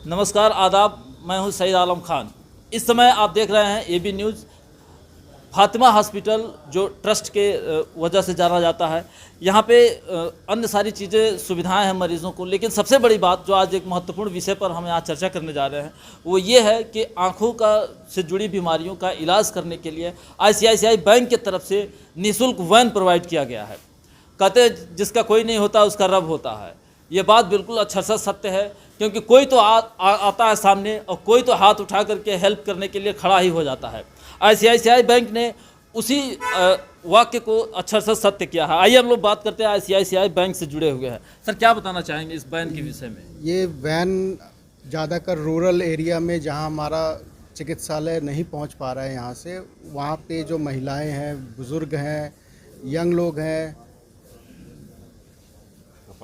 नमस्कार आदाब, मैं हूं सईद आलम खान। इस समय आप देख रहे हैं एबी न्यूज़। फातिमा हॉस्पिटल जो ट्रस्ट के वजह से जाना जाता है, यहाँ पे अन्य सारी चीज़ें सुविधाएं हैं मरीज़ों को, लेकिन सबसे बड़ी बात जो आज एक महत्वपूर्ण विषय पर हम यहाँ चर्चा करने जा रहे हैं वो ये है कि आँखों का से जुड़ी बीमारियों का इलाज करने के लिए ICICI बैंक की तरफ से निःशुल्क वैन प्रोवाइड किया गया है। कहते हैं जिसका कोई नहीं होता उसका रब होता है। ये बात बिल्कुल अक्षरशः सत्य है, क्योंकि कोई तो आता है सामने और कोई तो हाथ उठा करके हेल्प करने के लिए खड़ा ही हो जाता है। ICICI बैंक ने उसी वाक्य को अक्षरशः सत्य किया है। आइए हम लोग बात करते हैं ICICI बैंक से जुड़े हुए हैं। सर, क्या बताना चाहेंगे इस वैन के विषय में? ये वैन ज़्यादातर रूरल एरिया में, जहाँ हमारा चिकित्सालय नहीं पहुँच पा रहा है यहाँ से, वहाँ पे जो महिलाएं हैं, बुज़ुर्ग हैं, यंग लोग हैं,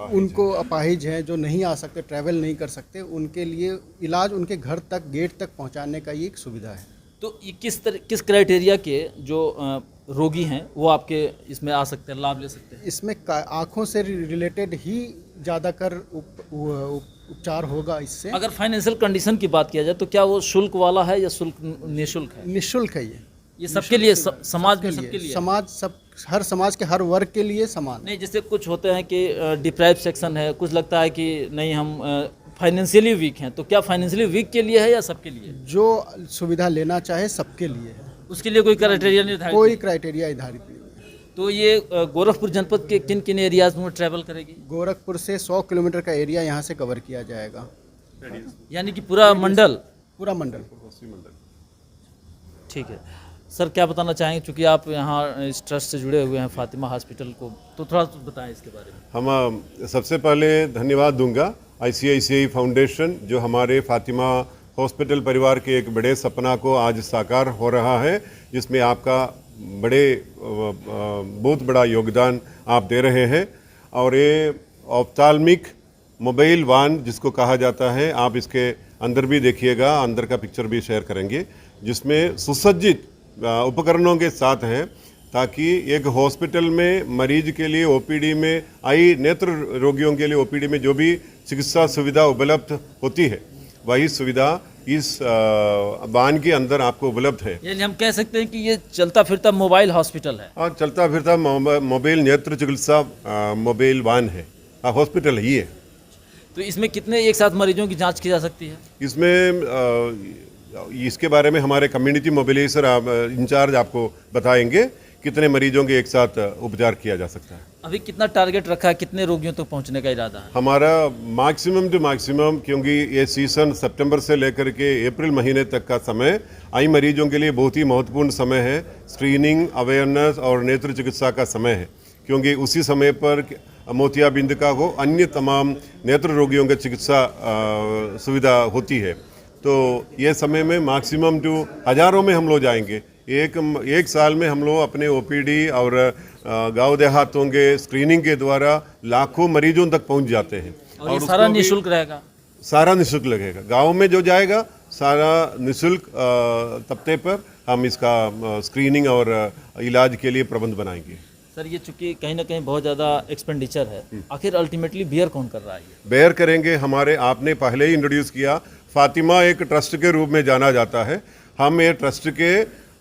उनको अपाहिज हैं, जो नहीं आ सकते, ट्रैवल नहीं कर सकते, उनके लिए इलाज उनके घर तक, गेट तक पहुँचाने का ये एक सुविधा है। तो ये किस क्राइटेरिया के जो रोगी हैं वो आपके इसमें आ सकते हैं, लाभ ले सकते हैं? इसमें आँखों से रिलेटेड ही ज़्यादातर उपचार होगा इससे। अगर फाइनेंशियल कंडीशन की बात किया जाए तो क्या वो शुल्क वाला है या शुल्क निःशुल्क है? निःशुल्क है ये सबके लिए, समाज में सबके लिए? समाज, सब, हर समाज के हर वर्ग के लिए समान। नहीं, जैसे कुछ होते हैं कि डिप्राइव सेक्शन है, कुछ लगता है कि नहीं हम फाइनेंशियली वीक हैं, तो क्या फाइनेंशियली वीक के लिए है या सबके लिए? जो सुविधा लेना चाहे सबके लिए है, उसके लिए कोई क्राइटेरिया निर्धारित? कोई क्राइटेरिया निर्धारित नहीं है। तो ये गोरखपुर जनपद के किन किन एरियाज में ट्रैवल करेगी? गोरखपुर से 100 किलोमीटर का एरिया यहाँ से कवर किया जाएगा, यानी कि पूरा मंडल? पूरा मंडल। ठीक है सर, क्या बताना चाहेंगे, चूँकि आप यहाँ इस ट्रस्ट से जुड़े हुए हैं फातिमा हॉस्पिटल को, तो थोड़ा बताएं इसके बारे में। हम सबसे पहले धन्यवाद दूंगा ICICI फाउंडेशन, जो हमारे फातिमा हॉस्पिटल परिवार के एक बड़े सपना को आज साकार हो रहा है, जिसमें आपका बहुत बड़ा योगदान आप दे रहे हैं। और ये ऑप्थाल्मिक मोबाइल वान जिसको कहा जाता है, आप इसके अंदर भी देखिएगा, अंदर का पिक्चर भी शेयर करेंगे, जिसमें सुसज्जित उपकरणों के साथ हैं, ताकि एक हॉस्पिटल में मरीज के लिए OPD में, आई नेत्र रोगियों के लिए OPD में जो भी चिकित्सा सुविधा उपलब्ध होती है, वही सुविधा इस वाहन के अंदर आपको उपलब्ध है। यानी हम कह सकते हैं कि ये चलता फिरता मोबाइल हॉस्पिटल है। और चलता फिरता मोबाइल नेत्र चिकित्सा मोबाइल वाहन है, हॉस्पिटल ही है। तो इसमें कितने एक साथ मरीजों की जांच की जा सकती है? इसमें इसके बारे में हमारे कम्युनिटी मोबिलाइजर इंचार्ज आपको बताएंगे कितने मरीजों के एक साथ उपचार किया जा सकता है। अभी कितना टारगेट रखा है, कितने रोगियों तक तो पहुंचने का इरादा है? हमारा मैक्सिमम टू मैक्सिमम, क्योंकि ये सीज़न सितंबर से लेकर के अप्रैल महीने तक का समय आई मरीजों के लिए बहुत ही महत्वपूर्ण समय है। स्क्रीनिंग, अवेयरनेस और नेत्र चिकित्सा का समय है, क्योंकि उसी समय पर मोतियाबिंद का हो, अन्य तमाम नेत्र रोगियों की चिकित्सा सुविधा होती है। तो ये समय में मैक्सिमम टू हज़ारों में हम लोग जाएंगे। एक साल में हम लोग अपने OPD और गांव देहातों के स्क्रीनिंग के द्वारा लाखों मरीजों तक पहुंच जाते हैं। और ये सारा निःशुल्क रहेगा? सारा निःशुल्क लगेगा। गांव में जो जाएगा सारा निःशुल्क तख्ते पर हम इसका स्क्रीनिंग और इलाज के लिए प्रबंध बनाएंगे। सर, ये चूँकि कहीं ना कहीं बहुत ज़्यादा एक्सपेंडिचर है, आखिर अल्टीमेटली बेयर कौन कर रहा है? बेयर करेंगे हमारे, आपने पहले ही इंट्रोड्यूस किया, फातिमा एक ट्रस्ट के रूप में जाना जाता है। हम ये ट्रस्ट के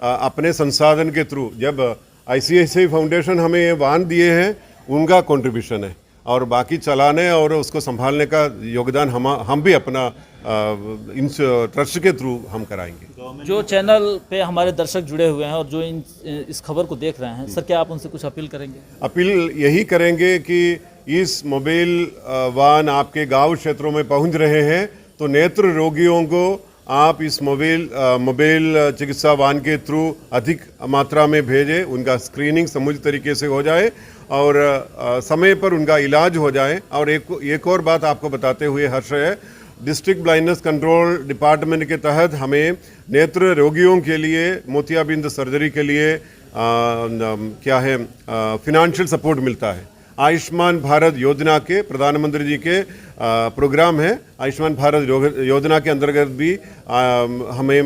अपने संसाधन के थ्रू, जब ICICI फाउंडेशन हमें ये वाहन दिए हैं, उनका कंट्रीब्यूशन है, और बाकी चलाने और उसको संभालने का योगदान हम भी अपना इन ट्रस्ट के थ्रू हम कराएंगे। जो चैनल पे हमारे दर्शक जुड़े हुए हैं और जो इस खबर को देख रहे हैं, सर क्या आप उनसे कुछ अपील करेंगे? अपील यही करेंगे कि इस मोबाइल वाहन आपके गाँव क्षेत्रों में पहुँच रहे हैं, तो नेत्र रोगियों को आप इस मोबाइल चिकित्सा वाहन के थ्रू अधिक मात्रा में भेजें, उनका स्क्रीनिंग समुचित तरीके से हो जाए और समय पर उनका इलाज हो जाए। और एक और बात आपको बताते हुए हर्ष है, डिस्ट्रिक्ट ब्लाइंडनेस कंट्रोल डिपार्टमेंट के तहत हमें नेत्र रोगियों के लिए मोतियाबिंद सर्जरी के लिए फिनेंशियल सपोर्ट मिलता है। आयुष्मान भारत योजना के, प्रधानमंत्री जी के प्रोग्राम है, आयुष्मान भारत योजना के अंतर्गत भी हमें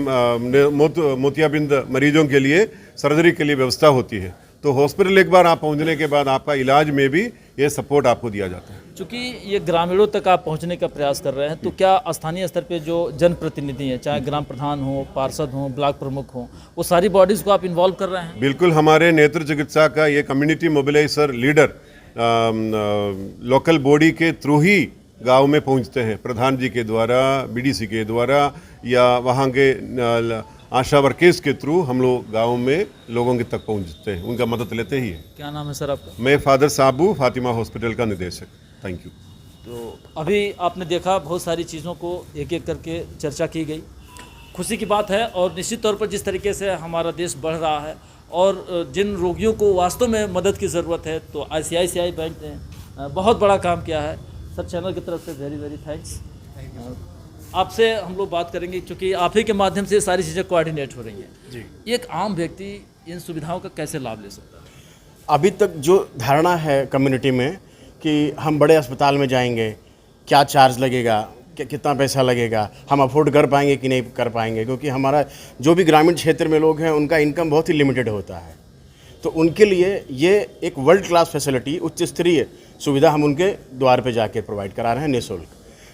मोतियाबिंद मरीजों के लिए सर्जरी के लिए व्यवस्था होती है। तो हॉस्पिटल एक बार आप पहुंचने के बाद आपका इलाज में भी ये सपोर्ट आपको दिया जाता है। चूँकि ये ग्रामीणों तक आप पहुंचने का प्रयास कर रहे हैं, तो क्या स्थानीय स्तर पे जो जनप्रतिनिधि हैं, चाहे ग्राम प्रधान हो, पार्षद हो, ब्लॉक प्रमुख हो, वो सारी बॉडीज़ को आप इन्वॉल्व कर रहे हैं? बिल्कुल, हमारे नेत्र चिकित्सा का ये community mobiliser leader local body के थ्रू ही गांव में पहुंचते हैं, प्रधान जी के द्वारा, बीडीसी के द्वारा या वहाँ के आशा वर्कर्स के थ्रू हम लोग गाँव में लोगों के तक पहुंचते हैं, उनका मदद लेते ही है। क्या नाम है सर आपका? मैं फादर साबू, फातिमा हॉस्पिटल का निदेशक। Thank you. तो अभी आपने देखा बहुत सारी चीज़ों को एक एक करके चर्चा की गई। खुशी की बात है, और निश्चित तौर पर जिस तरीके से हमारा देश बढ़ रहा है और जिन रोगियों को वास्तव में मदद की ज़रूरत है, तो ICICI बैंक ने बहुत बड़ा काम किया है। सर, चैनल की तरफ से वेरी वेरी थैंक्स। आपसे हम लोग बात करेंगे क्योंकि आप ही के माध्यम से सारी चीज़ें कोऑर्डिनेट हो रही हैं जी। एक आम व्यक्ति इन सुविधाओं का कैसे लाभ ले सकता है? अभी तक जो धारणा है कम्युनिटी में कि हम बड़े अस्पताल में जाएंगे, क्या चार्ज लगेगा, कितना पैसा लगेगा, हम अफोर्ड कर पाएंगे कि नहीं कर पाएंगे, क्योंकि हमारा जो भी ग्रामीण क्षेत्र में लोग हैं उनका इनकम बहुत ही लिमिटेड होता है। तो उनके लिए ये एक वर्ल्ड क्लास फैसिलिटी, उच्च स्तरीय सुविधा हम उनके द्वार पे जाके प्रोवाइड करा रहे हैं निःशुल्क,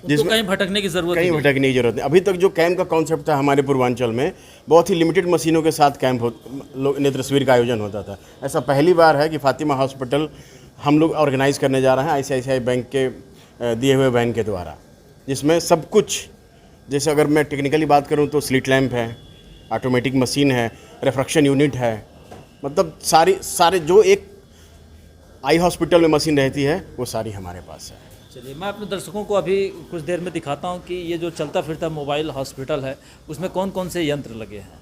जिसमें कहीं भटकने की ज़रूरत कहीं भटकने की जरूरत नहीं। अभी तक जो कैंप का कॉन्सेप्ट था हमारे पूर्वांचल में, बहुत ही लिमिटेड मशीनों के साथ कैंप नेत्र शिविर का आयोजन होता था। ऐसा पहली बार है कि फातिमा हॉस्पिटल हम लोग ऑर्गेनाइज करने जा रहे हैं ICICI बैंक के दिए हुए वैन के द्वारा, जिसमें सब कुछ, जैसे अगर मैं टेक्निकली बात करूं तो स्लिट लैंप है, ऑटोमेटिक मशीन है, रिफ्रैक्शन यूनिट है, मतलब सारे जो एक आई हॉस्पिटल में मशीन रहती है वो सारी हमारे पास है। चलिए, मैं अपने दर्शकों को अभी कुछ देर में दिखाता हूं कि ये जो चलता फिरता मोबाइल हॉस्पिटल है उसमें कौन कौन से यंत्र लगे हैं।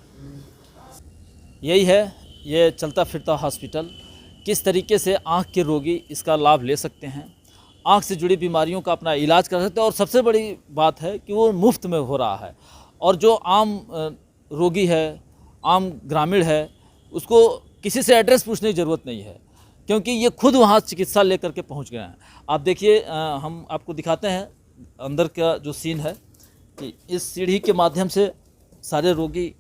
यही है ये चलता फिरता हॉस्पिटल। किस तरीके से आँख के रोगी इसका लाभ ले सकते हैं, आँख से जुड़ी बीमारियों का अपना इलाज कर सकते हैं, और सबसे बड़ी बात है कि वो मुफ्त में हो रहा है। और जो आम रोगी है, आम ग्रामीण है, उसको किसी से एड्रेस पूछने की ज़रूरत नहीं है, क्योंकि ये खुद वहाँ चिकित्सा लेकर के पहुँच गए हैं। आप देखिए, हम आपको दिखाते हैं अंदर का जो सीन है कि इस सीढ़ी के माध्यम से सारे रोगी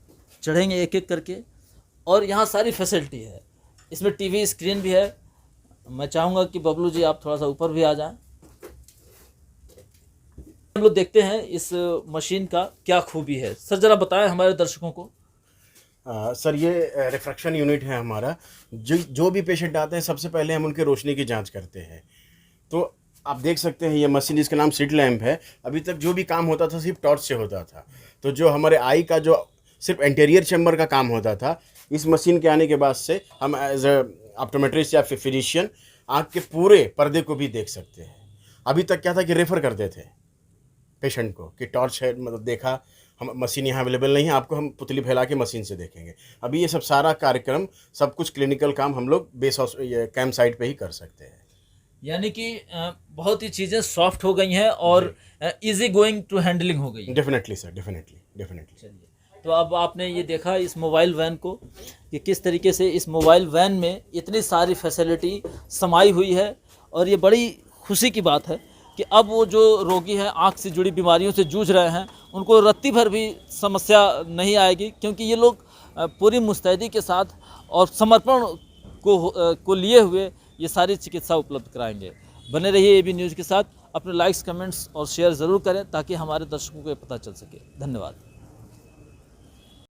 चढ़ेंगे एक एक करके, और यहाँ सारी फैसिलिटी है। इसमें टीवी स्क्रीन भी है। मैं चाहूँगा कि बबलू जी आप थोड़ा सा ऊपर भी आ जाएं। हम लोग देखते हैं इस मशीन का क्या खूबी है। सर, ज़रा बताएं हमारे दर्शकों को। सर, ये रिफ्रैक्शन यूनिट है हमारा। जो भी पेशेंट आते हैं सबसे पहले हम उनके रोशनी की जांच करते हैं। तो आप देख सकते हैं ये मशीन, जिसका नाम स्लिट लैंप है। अभी तक जो भी काम होता था सिर्फ टॉर्च से होता था। तो जो हमारे आई का जो सिर्फ इंटीरियर चैम्बर का काम होता था, इस मशीन के आने के बाद से हम एज ए ऑप्टोमेट्रिस्ट या फिजिशियन आँख के पूरे पर्दे को भी देख सकते हैं। अभी तक क्या था कि रेफ़र करते थे पेशेंट को कि टॉर्च है, मतलब देखा, हम मशीन यहाँ अवेलेबल नहीं है, आपको हम पुतली फैला के मशीन से देखेंगे। अभी ये सब सारा कार्यक्रम, सब कुछ क्लिनिकल काम हम लोग कैंप साइट पे ही कर सकते हैं। यानी कि बहुत ही चीज़ें सॉफ्ट हो गई हैं और इजी गोइंग टू हैंडलिंग हो गई। Definitely sir, definitely. चलिए, तो अब आपने ये देखा इस मोबाइल वैन को कि किस तरीके से इस मोबाइल वैन में इतनी सारी फैसिलिटी समाई हुई है, और ये बड़ी खुशी की बात है कि अब वो जो रोगी हैं, आँख से जुड़ी बीमारियों से जूझ रहे हैं, उनको रत्ती भर भी समस्या नहीं आएगी, क्योंकि ये लोग पूरी मुस्तैदी के साथ और समर्पण को लिए हुए ये सारी चिकित्सा उपलब्ध कराएंगे। बने रहिए AB न्यूज़ के साथ। अपने लाइक्स, कमेंट्स और शेयर ज़रूर करें ताकि हमारे दर्शकों को ये पता चल सके। धन्यवाद।